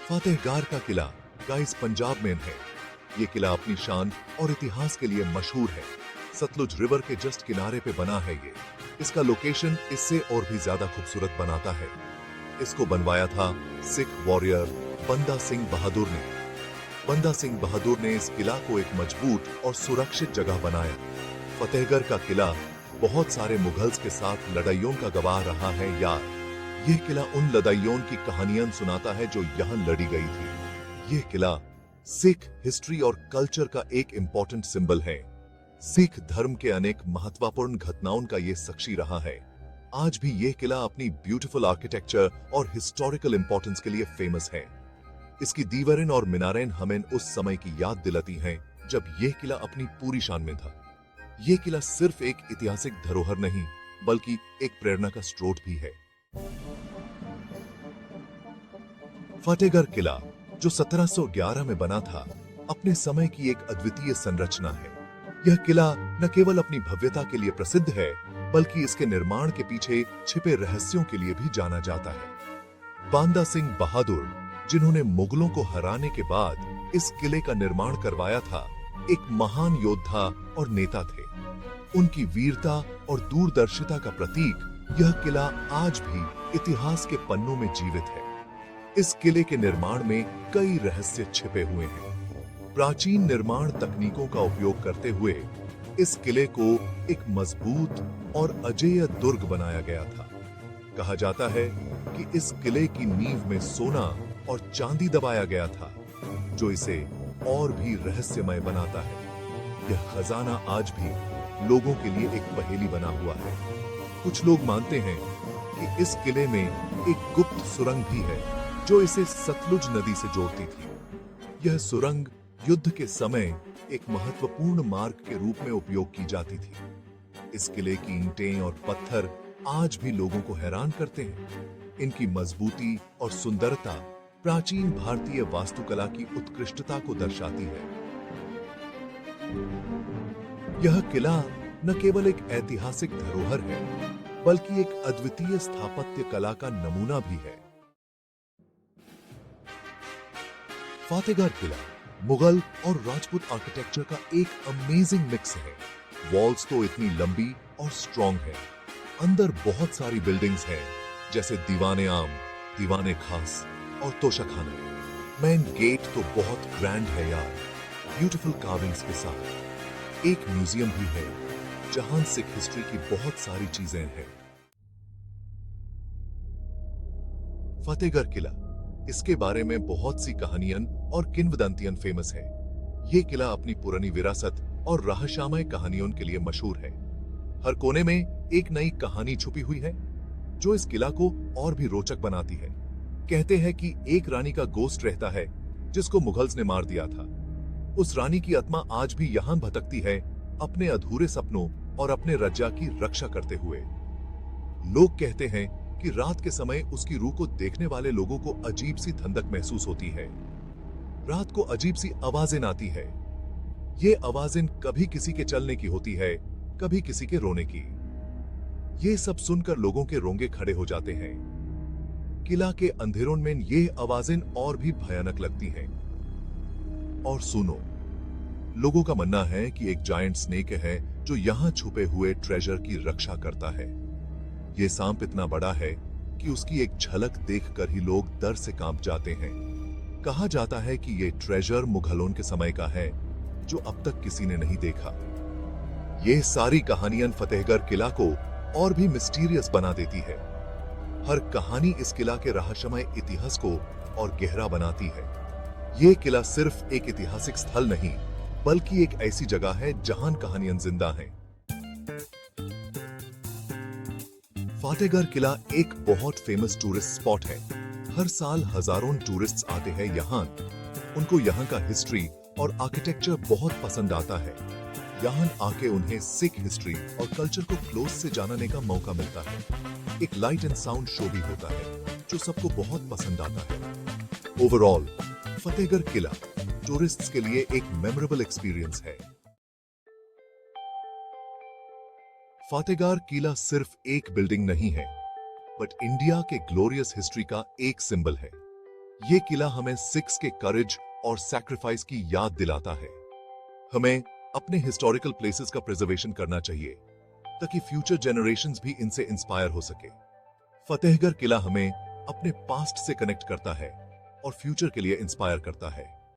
फतेहगार का किला गाइस पंजाब में है। ये किला अपनी शान और इतिहास के लिए मशहूर है। सतलुज रिवर के जस्ट किनारे पे बना है ये। इसका लोकेशन इससे और भी ज्यादा खूबसूरत बनाता है। इसको बनवाया था सिख वॉरियर बंदा सिंह बहादुर ने। बंदा सिंह बहादुर ने इस किला को एक मजबूत और सुरक्षित जगह बनाया। फतेहगढ़ का किला बहुत सारे मुगल्स के साथ लड़ाइयों का गवाह रहा है यार। यह किला उन लड़ाइयों की कहानियां सुनाता है जो यहां लड़ी गई थी। यह किला सिख हिस्ट्री और कल्चर का एक इंपॉर्टेंट सिंबल है। सिख धर्म के अनेक महत्वपूर्ण घटनाओं का यह साक्षी रहा है। आज भी यह किला अपनी ब्यूटीफुल आर्किटेक्चर और हिस्टोरिकल इंपॉर्टेंस के लिए फेमस है। इसकी दीवारें और मीनारें हमें उस समय की याद दिलाती हैं जब यह किला अपनी पूरी शान में था। यह किला सिर्फ एक ऐतिहासिक धरोहर नहीं बल्कि एक प्रेरणा का स्रोत भी है। फतेहगढ़ किला जो 1711 में बना था, अपने समय की एक अद्वितीय संरचना है। यह किला न केवल अपनी भव्यता के लिए प्रसिद्ध है बल्कि इसके निर्माण के पीछे छिपे रहस्यों के लिए भी जाना जाता है। बांदा सिंह बहादुर, जिन्होंने मुगलों को हराने के बाद इस किले का निर्माण करवाया था, एक महान योद्धा और नेता थे। उनकी वीरता और दूरदर्शिता का प्रतीक यह किला आज भी इतिहास के पन्नों में जीवित है। इस किले के निर्माण में कई रहस्य छिपे हुए हैं। प्राचीन निर्माण तकनीकों का उपयोग करते हुए इस किले को एक मजबूत और अजेय दुर्ग बनाया गया था। कहा जाता है कि इस किले की नींव में सोना और चांदी दबाया गया था, जो इसे और भी रहस्यमय बनाता है। यह खजाना आज भी लोगों के लिए एक पहेली बना हुआ है। कुछ लोग मानते हैं कि इस किले में एक गुप्त सुरंग भी है जो इसे सतलुज नदी से जोड़ती थी। यह सुरंग युद्ध के समय एक महत्वपूर्ण मार्ग के रूप में उपयोग की जाती थी। इस किले की ईंटें और पत्थर आज भी लोगों को हैरान करते हैं। इनकी मजबूती और सुंदरता प्राचीन भारतीय वास्तुकला की उत्कृष्टता को दर्शाती है। यह किला न केवल एक ऐतिहासिक धरोहर है बल्कि एक अद्वितीय स्थापत्य कला का नमूना भी है। फतेहगढ़ किला मुगल और राजपूत आर्किटेक्चर का एक अमेजिंग मिक्स है। वॉल्स तो इतनी लंबी और स्ट्रॉन्ग है। अंदर बहुत सारी बिल्डिंग्स हैं, जैसे दीवाने आम, दीवाने खास और तोशाखाना। मेन गेट तो बहुत ग्रैंड है यार, ब्यूटीफुल कार्विंग्स के साथ। एक म्यूजियम भी है जहां सिख हिस्ट्री की बहुत सारी चीजें हैं। फतेहगढ़ किला, इसके बारे में बहुत सी कहानियां और किंवदंतियां फेमस है। ये किला अपनी पुरानी विरासत और रहस्यमय कहानियों के लिए मशहूर है। हर कोने में एक नई कहानी छुपी हुई है जो इस किला को और भी रोचक बनाती है। कहते हैं कि एक रानी का गोस्ट रहता है जिसको मुगल्स ने मार दिया था। उस रानी की आत्मा आज भी यहां भटकती है, अपने अधूरे सपनों और अपने रज्जा की रक्षा करते हुए। लोग कहते हैं कि रात के समय उसकी रूह को देखने वाले लोगों को अजीब सी ठंडक महसूस होती है। रात को अजीब सी आवाजें आती है। ये आवाजें कभी किसी के चलने की होती है, कभी किसी के रोने की। ये सब सुनकर लोगों के रोंगे खड़े हो जाते हैं। किला के अंधेरों में ये आवाजें और भी भयानक लगती हैं। और सुनो, लोगों का मानना है कि एक जायंट स्नेक है जो यहां छुपे हुए ट्रेजर की रक्षा करता है। ये सांप इतना बड़ा है कि उसकी एक झलक देखकर ही लोग डर से कांप जाते हैं। कहा जाता है कि ये ट्रेजर मुगलों के समय का है जो अब तक किसी ने नहीं देखा। ये सारी कहानियां फतेहगढ़ किला को और भी मिस्टीरियस बना देती है। हर कहानी इस किला के रहस्यमय इतिहास को और गहरा बनाती है। ये किला सिर्फ एक ऐतिहासिक स्थल नहीं बल्कि एक ऐसी जगह है जहां कहानियां जिंदा हैं। फतेहगढ़ किला एक बहुत फेमस टूरिस्ट स्पॉट है। हर साल हजारों टूरिस्ट्स आते हैं यहाँ। उनको यहाँ का हिस्ट्री और आर्किटेक्चर बहुत पसंद आता है। यहाँ आके उन्हें सिख हिस्ट्री और कल्चर को क्लोज से जानने का मौका मिलता है। एक लाइट एंड साउंड शो भी होता है जो सबको बहुत पसंद आता है। ओवरऑल फतेहगढ़ किला टूरिस्ट्स के लिए एक मेमोरेबल एक्सपीरियंस है। फतेहगढ़ किला सिर्फ एक बिल्डिंग नहीं है, बट इंडिया के ग्लोरियस हिस्ट्री का एक सिंबल है। ये किला हमें सिख्स के करेज और सैक्रिफाइस की याद दिलाता है। हमें अपने हिस्टोरिकल प्लेसेस का प्रिजर्वेशन करना चाहिए ताकि फ्यूचर जनरेशंस भी इनसे इंस्पायर हो सके। फतेहगढ़ किला हमें अपने पास्ट से कनेक्ट करता है और फ्यूचर के लिए इंस्पायर करता है।